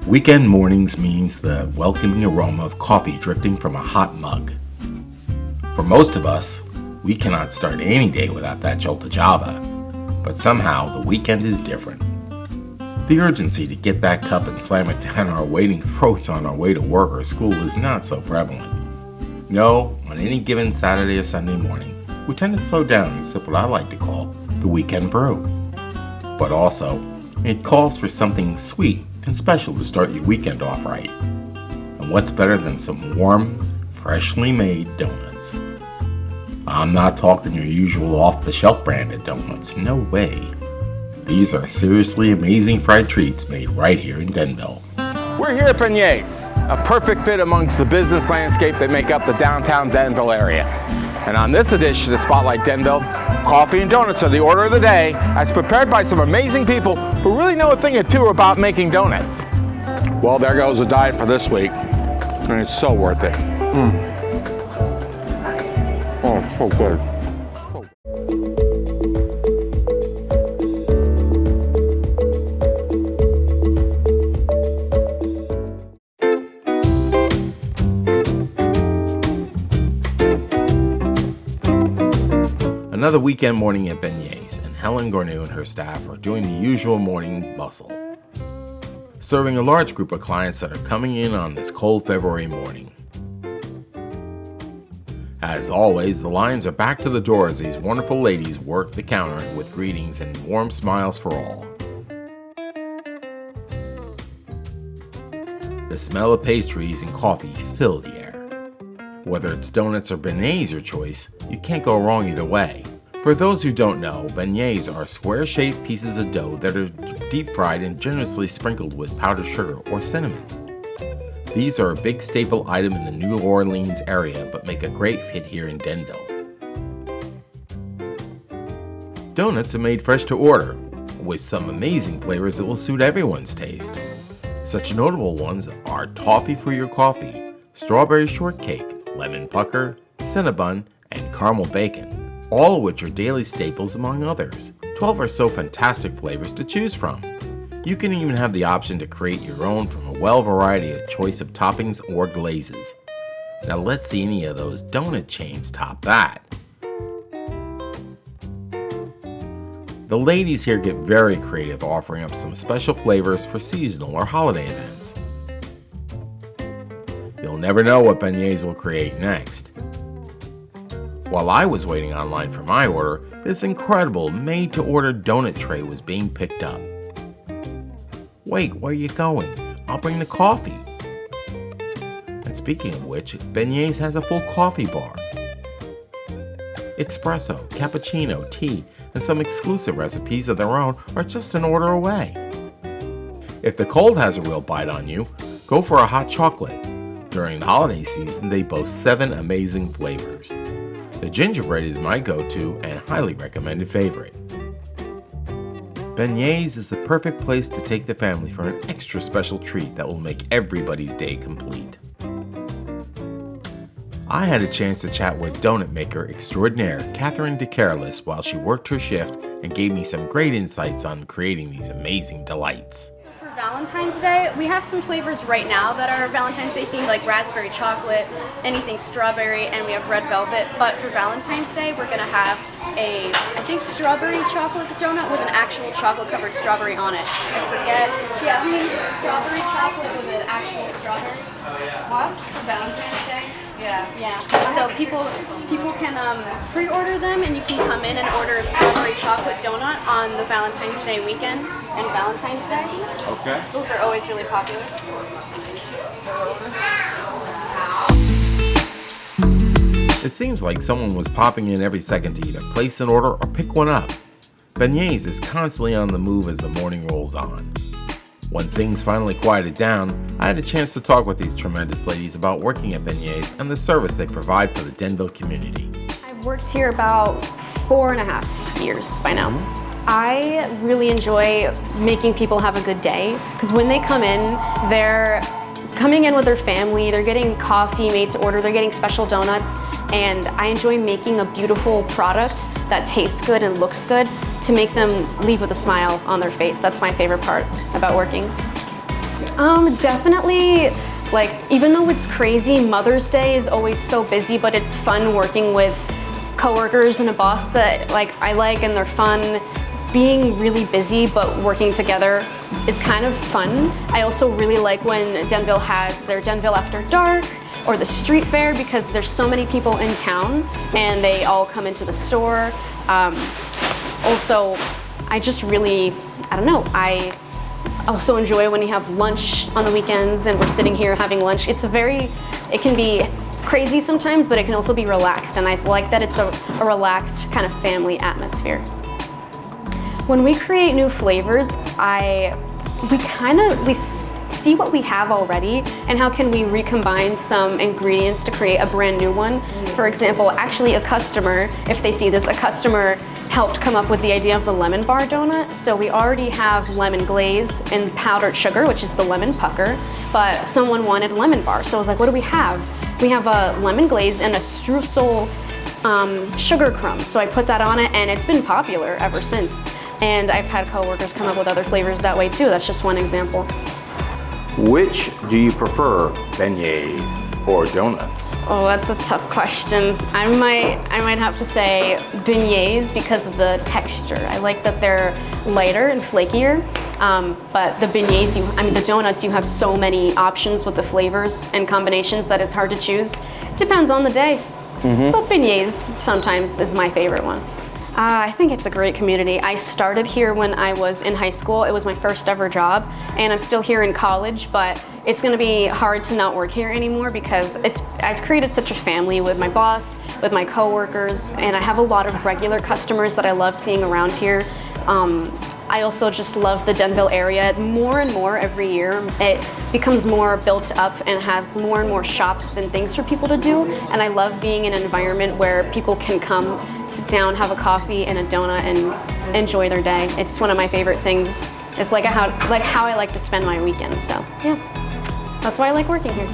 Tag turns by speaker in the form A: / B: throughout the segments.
A: Weekend mornings means the welcoming aroma of coffee drifting from a hot mug. For most of us, we cannot start any day without that jolt of Java, but somehow the weekend is different. The urgency to get that cup and slam it down our waiting throats on our way to work or school is not so prevalent. No, on any given Saturday or Sunday morning, we tend to slow down and sip what I like to call the weekend brew. But also, it calls for something sweet and special to start your weekend off right. And what's better than some warm, freshly made donuts? I'm not talking your usual off-the-shelf branded donuts, no way. These are seriously amazing fried treats made right here in Denville.
B: We're here at Beignets, a perfect fit amongst the business landscape that make up the downtown Denville area. And on this edition of Spotlight Denville, coffee and donuts are the order of the day, as prepared by some amazing people who really know a thing or two about making donuts. Well, there goes the diet for this week, and it's so worth it. Oh, so good.
A: Another weekend morning at Beignets, and Helen Gorneau and her staff are doing the usual morning bustle, serving a large group of clients that are coming in on this cold February morning. As always, the lines are back to the door as these wonderful ladies work the counter with greetings and warm smiles for all. The smell of pastries and coffee fill the air. Whether it's donuts or beignets your choice, you can't go wrong either way. For those who don't know, beignets are square-shaped pieces of dough that are deep-fried and generously sprinkled with powdered sugar or cinnamon. These are a big staple item in the New Orleans area, but make a great fit here in Denville. Donuts are made fresh to order, with some amazing flavors that will suit everyone's taste. Such notable ones are toffee for your coffee, strawberry shortcake, lemon pucker, cinnabon, and caramel bacon, all of which are daily staples among others. 12 or so fantastic flavors to choose from. You can even have the option to create your own from a variety of choice of toppings or glazes. Now let's see any of those donut chains top that. The ladies here get very creative, offering up some special flavors for seasonal or holiday events. You'll never know what Beignets will create next. While I was waiting online for my order, this incredible made-to-order donut tray was being picked up. Wait, where are you going? I'll bring the coffee. And speaking of which, Beignets has a full coffee bar. Espresso, cappuccino, tea, and some exclusive recipes of their own are just an order away. If the cold has a real bite on you, go for a hot chocolate. During the holiday season, they boast 7 amazing flavors. The gingerbread is my go-to and highly recommended favorite. Beignets is the perfect place to take the family for an extra special treat that will make everybody's day complete. I had a chance to chat with donut maker extraordinaire Catherine DeCarlis while she worked her shift and gave me some great insights on creating these amazing delights.
C: For Valentine's Day, we have some flavors right now that are Valentine's Day themed, like raspberry chocolate, anything strawberry, and we have red velvet. But for Valentine's Day, we're gonna have strawberry chocolate donut with an actual chocolate-covered strawberry on it. Strawberry chocolate with an actual strawberry. What? For Valentine's Day? Yeah. So people can pre-order them, and you can come in and order a strawberry chocolate donut on the Valentine's Day weekend and Valentine's Day.
A: Okay.
C: Those are always really popular.
A: It seems like someone was popping in every second to either place an order or pick one up. Beignets is constantly on the move as the morning rolls on. When things finally quieted down, I had a chance to talk with these tremendous ladies about working at Beignets and the service they provide for the Denville community.
D: I've worked here about 4.5 years by now. I really enjoy making people have a good day, because when they come in, they're coming in with their family, they're getting coffee made to order, they're getting special donuts, and I enjoy making a beautiful product that tastes good and looks good to make them leave with a smile on their face. That's my favorite part about working. Definitely, like, even though it's crazy, Mother's Day is always so busy, but it's fun working with coworkers and a boss that I like and they're fun. Being really busy but working together is kind of fun. I also really like when Denville has their Denville After Dark or the street fair, because there's so many people in town and they all come into the store. Also, I just really, I don't know, I also enjoy when you have lunch on the weekends and we're sitting here having lunch. It can be crazy sometimes, but it can also be relaxed, and I like that it's a relaxed kind of family atmosphere. When we create new flavors, we see what we have already and how can we recombine some ingredients to create a brand new one. For example, actually a customer helped come up with the idea of the lemon bar donut. So we already have lemon glaze and powdered sugar, which is the lemon pucker, but someone wanted lemon bar. So I was like, what do we have? We have a lemon glaze and a streusel sugar crumbs. So I put that on it and it's been popular ever since. And I've had coworkers come up with other flavors that way too. That's just one example.
B: Which do you prefer, beignets or donuts?
D: Oh, that's a tough question. I might have to say beignets because of the texture. I like that they're lighter and flakier. But the beignets, the donuts, you have so many options with the flavors and combinations that it's hard to choose. Depends on the day. But beignets sometimes is my favorite one. I think it's a great community. I started here when I was in high school. It was my first ever job, and I'm still here in college, but it's gonna be hard to not work here anymore because I've created such a family with my boss, with my coworkers, and I have a lot of regular customers that I love seeing around here. I also just love the Denville area. More and more every year, it becomes more built up and has more and more shops and things for people to do. And I love being in an environment where people can come, sit down, have a coffee and a donut and enjoy their day. It's one of my favorite things. It's like how I like to spend my weekend. So yeah, that's why I like working here.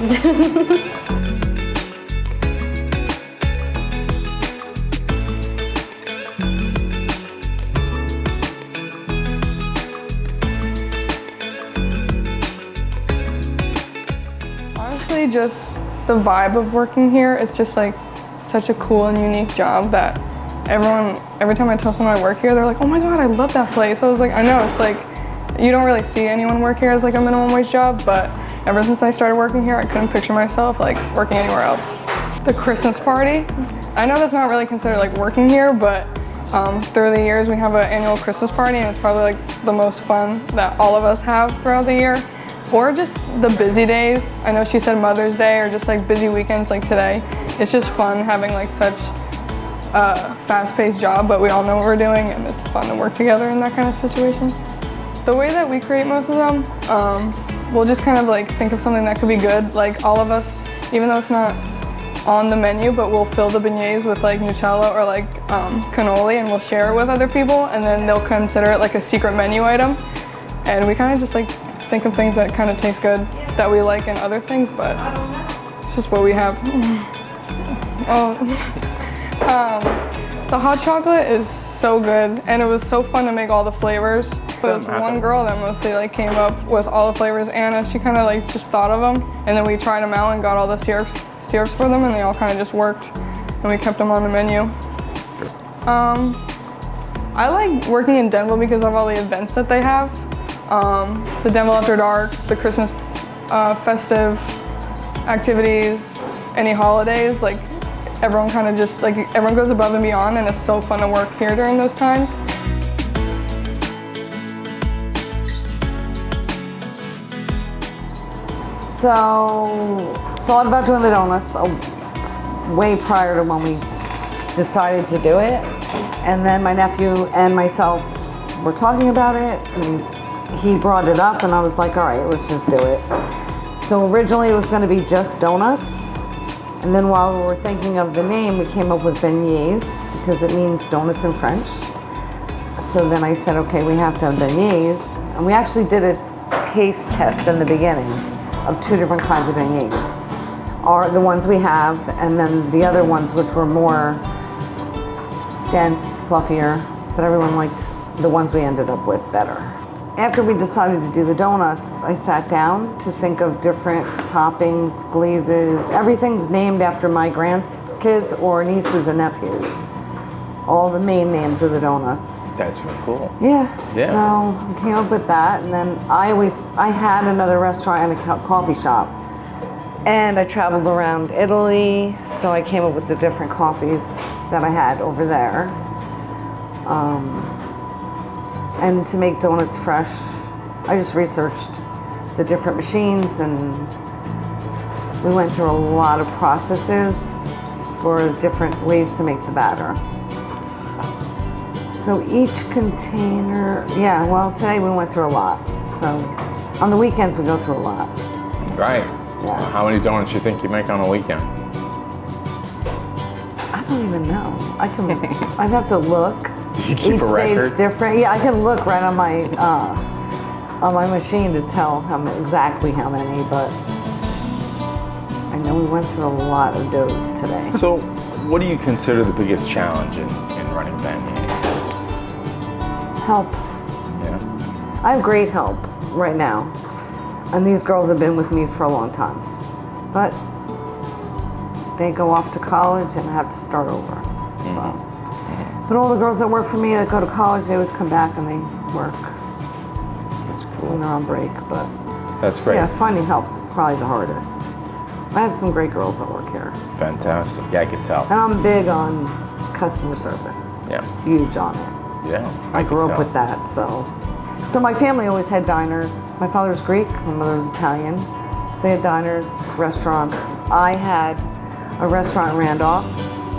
E: Just the vibe of working here, it's just like such a cool and unique job that every time I tell someone I work here, they're like, oh my god, I love that place. I was like, I know, it's like you don't really see anyone work here as like a minimum wage job, but ever since I started working here, I couldn't picture myself like working anywhere else. The Christmas party, I know that's not really considered like working here, but through the years we have an annual Christmas party, and it's probably like the most fun that all of us have throughout the year. Or just the busy days. I know she said Mother's Day, or just like busy weekends like today. It's just fun having like such a fast-paced job, but we all know what we're doing and it's fun to work together in that kind of situation. The way that we create most of them, we'll just kind of like think of something that could be good. Like all of us, even though it's not on the menu, but we'll fill the beignets with like Nutella or like cannoli, and we'll share it with other people, and then they'll consider it like a secret menu item. And we kind of just like think of things that kind of taste good that we like in other things, but it's just what we have. The hot chocolate is so good, and it was so fun to make all the flavors. But it was one girl that mostly like came up with all the flavors. Anna, she kind of like just thought of them, and then we tried them out and got all the syrups for them, and they all kind of just worked, and we kept them on the menu. I like working in Denville because of all the events that they have. The Denville After Dark, the Christmas festive activities, any holidays, like everyone kind of just like, everyone goes above and beyond, and it's so fun to work here during those times.
F: So, thought about doing the donuts way prior to when we decided to do it. And then my nephew and myself were talking about it, and he brought it up, and I was like, all right, let's just do it. So originally it was going to be just donuts. And then while we were thinking of the name, we came up with beignets because it means donuts in French. So then I said, okay, we have to have beignets. And we actually did a taste test in the beginning of 2 different kinds of beignets. Are the ones we have, and then the other ones which were more dense, fluffier, but everyone liked the ones we ended up with better. after we decided to do the donuts, I sat down to think of different toppings, glazes. Everything's named after my grandkids or nieces and nephews. All the main names of the donuts.
B: That's really cool.
F: Yeah.
B: Yeah.
F: So I came up with that, and then I had another restaurant and a coffee shop, and I traveled around Italy, so I came up with the different coffees that I had over there. And to make donuts fresh, I just researched the different machines, and we went through a lot of processes for different ways to make the batter. So each container, yeah, well, today we went through a lot. So on the weekends we go through a lot.
B: Right.
F: Yeah.
B: So how many donuts you think you make on a weekend?
F: I don't even know. I'd have to look.
B: Do you keep
F: Each
B: a record?
F: day's different. Yeah, I can look right on my machine to tell exactly how many, but I know we went through a lot of doughs today.
B: So what do you consider the biggest challenge in running Beignets?
F: Help.
B: Yeah.
F: I have great help right now, and these girls have been with me for a long time, but they go off to college and I have to start over. So. But all the girls that work for me that go to college, they always come back and they work
B: That's
F: when
B: cool.
F: they're on break. But
B: That's great.
F: yeah, finding help's probably the hardest. I have some great girls that work here,
B: Fantastic. Yeah, I can tell.
F: and I'm big on customer service.
B: Yeah.
F: Huge on it.
B: Yeah.
F: I grew
B: can
F: up
B: tell.
F: with that, so my family always had diners. My father's Greek, my mother's Italian. So they had diners, restaurants. I had a restaurant in Randolph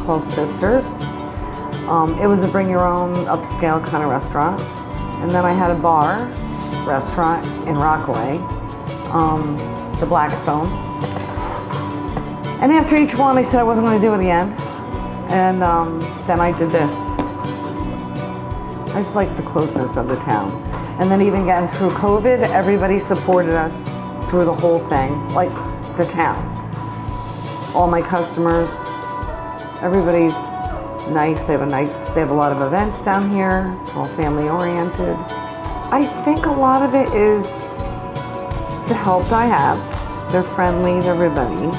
F: called Sisters. It was a bring your own upscale kind of restaurant. And then I had a bar restaurant in Rockaway, the Blackstone. And after each one, I said I wasn't going to do it again. And then I did this. I just like the closeness of the town. And then even getting through COVID, everybody supported us through the whole thing, like the town. All my customers, everybody's nice. They have a lot of events down here. It's all family oriented. I think a lot of it is the help that I have. They're friendly to everybody.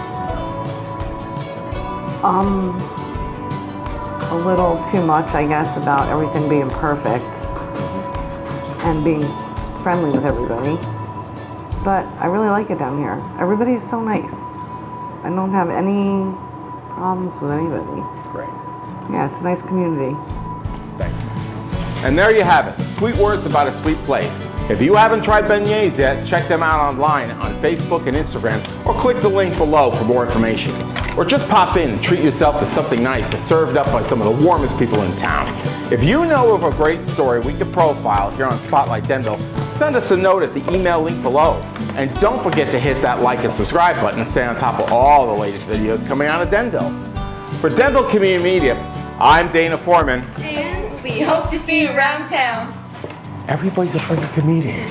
F: A little too much, I guess, about everything being perfect and being friendly with everybody. But I really like it down here. Everybody's so nice. I don't have any problems with anybody.
B: Great.
F: Yeah, it's a nice community.
B: Thank you. And there you have it. Sweet words about a sweet place. If you haven't tried Beignets yet, check them out online on Facebook and Instagram, or click the link below for more information. Or just pop in and treat yourself to something nice that's served up by some of the warmest people in town. If you know of a great story we could profile here on Spotlight Denville, send us a note at the email link below. And don't forget to hit that like and subscribe button to stay on top of all the latest videos coming out of Denville. For Denville Community Media, I'm Dana Foreman.
C: And we hope to see you around town.
B: Everybody's a freaking comedian.